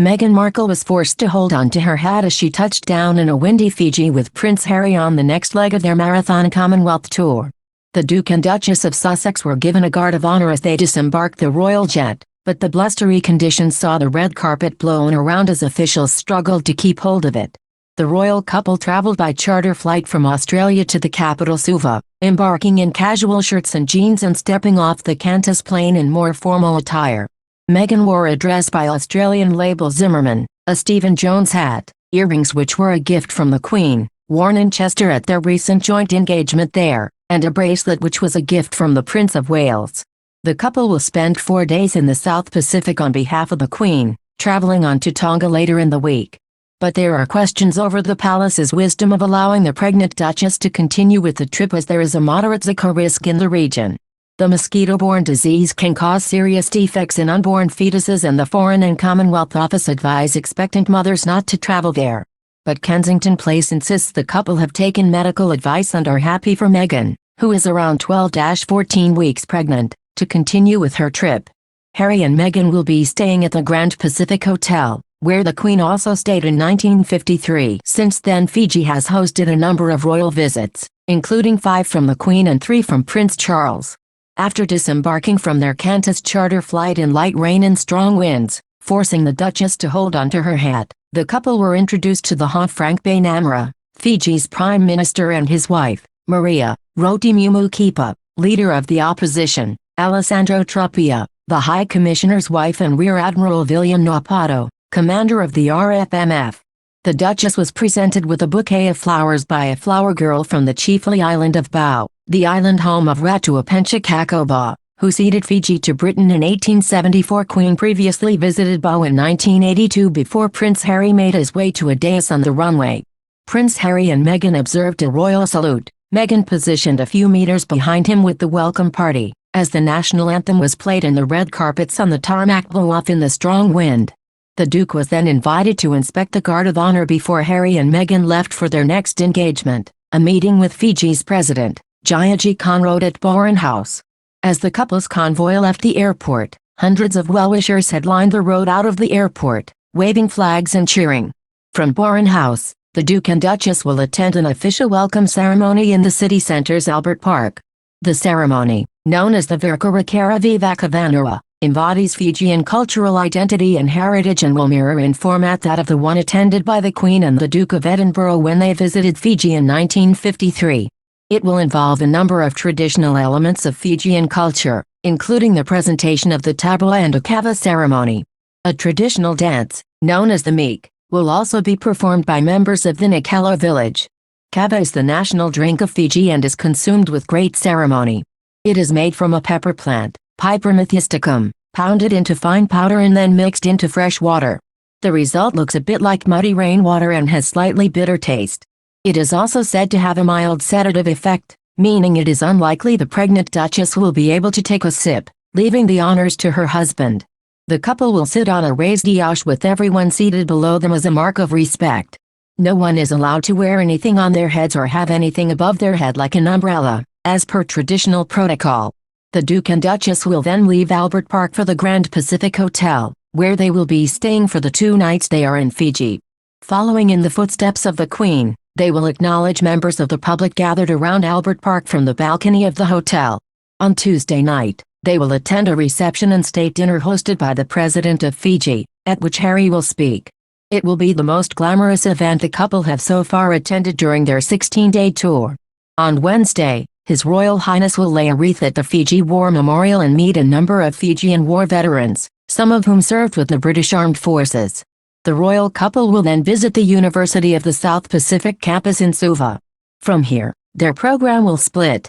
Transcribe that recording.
Meghan Markle was forced to hold on to her hat as she touched down in a windy Fiji with Prince Harry on the next leg of their marathon Commonwealth tour. The Duke and Duchess of Sussex were given a guard of honor as they disembarked the royal jet, but the blustery conditions saw the red carpet blown around as officials struggled to keep hold of it. The royal couple traveled by charter flight from Australia to the capital Suva, embarking in casual shirts and jeans and stepping off the Qantas plane in more formal attire. Meghan wore a dress by Australian label Zimmermann, a Stephen Jones hat, earrings which were a gift from the Queen, worn in Chester at their recent joint engagement there, and a bracelet which was a gift from the Prince of Wales. The couple will spend 4 days in the South Pacific on behalf of the Queen, traveling on to Tonga later in the week. But there are questions over the palace's wisdom of allowing the pregnant Duchess to continue with the trip as there is a moderate Zika risk in the region. The mosquito-borne disease can cause serious defects in unborn fetuses, and the Foreign and Commonwealth Office advise expectant mothers not to travel there. But Kensington Place insists the couple have taken medical advice and are happy for Meghan, who is around 12-14 weeks pregnant, to continue with her trip. Harry and Meghan will be staying at the Grand Pacific Hotel, where the Queen also stayed in 1953. Since then, Fiji has hosted a number of royal visits, including 5 from the Queen and 3 from Prince Charles. After disembarking from their Qantas charter flight in light rain and strong winds, forcing the Duchess to hold onto her hat, the couple were introduced to the Hot Frank Bainimarama, Fiji's Prime Minister, and his wife, Maria Rotimimukipa, leader of the opposition, Alessandro Truppia, the High Commissioner's wife, and Rear Admiral William Naupato, commander of the RFMF. The Duchess was presented with a bouquet of flowers by a flower girl from the chiefly island of Bau, the island home of Ratu Apencha Kakoba, who ceded Fiji to Britain in 1874. Queen previously visited Bau in 1982 before Prince Harry made his way to a dais on the runway. Prince Harry and Meghan observed a royal salute. Meghan positioned a few meters behind him with the welcome party, as the national anthem was played and the red carpets on the tarmac blew off in the strong wind. The Duke was then invited to inspect the guard of honor before Harry and Meghan left for their next engagement, a meeting with Fiji's president, Jayaji Conrod, at Boren House. As the couple's convoy left the airport, hundreds of well-wishers had lined the road out of the airport, waving flags and cheering. From Boren House, the Duke and Duchess will attend an official welcome ceremony in the city centre's Albert Park. The ceremony, known as the Virkarakara Vivakavanura, embodies Fijian cultural identity and heritage and will mirror in format that of the one attended by the Queen and the Duke of Edinburgh when they visited Fiji in 1953. It will involve a number of traditional elements of Fijian culture, including the presentation of the tabla and a kava ceremony. A traditional dance, known as the meek, will also be performed by members of the Nikelo village. Kava is the national drink of Fiji and is consumed with great ceremony. It is made from a pepper plant, Piper methysticum, pounded into fine powder and then mixed into fresh water. The result looks a bit like muddy rainwater and has slightly bitter taste. It is also said to have a mild sedative effect, meaning it is unlikely the pregnant Duchess will be able to take a sip, leaving the honors to her husband. The couple will sit on a raised dais with everyone seated below them as a mark of respect. No one is allowed to wear anything on their heads or have anything above their head like an umbrella, as per traditional protocol. The Duke and Duchess will then leave Albert Park for the Grand Pacific Hotel, where they will be staying for the 2 nights they are in Fiji. Following in the footsteps of the Queen, they will acknowledge members of the public gathered around Albert Park from the balcony of the hotel. On Tuesday night, they will attend a reception and state dinner hosted by the President of Fiji, at which Harry will speak. It will be the most glamorous event the couple have so far attended during their 16-day tour. On Wednesday, His Royal Highness will lay a wreath at the Fiji War Memorial and meet a number of Fijian war veterans, some of whom served with the British Armed Forces. The royal couple will then visit the University of the South Pacific campus in Suva. From here, their program will split.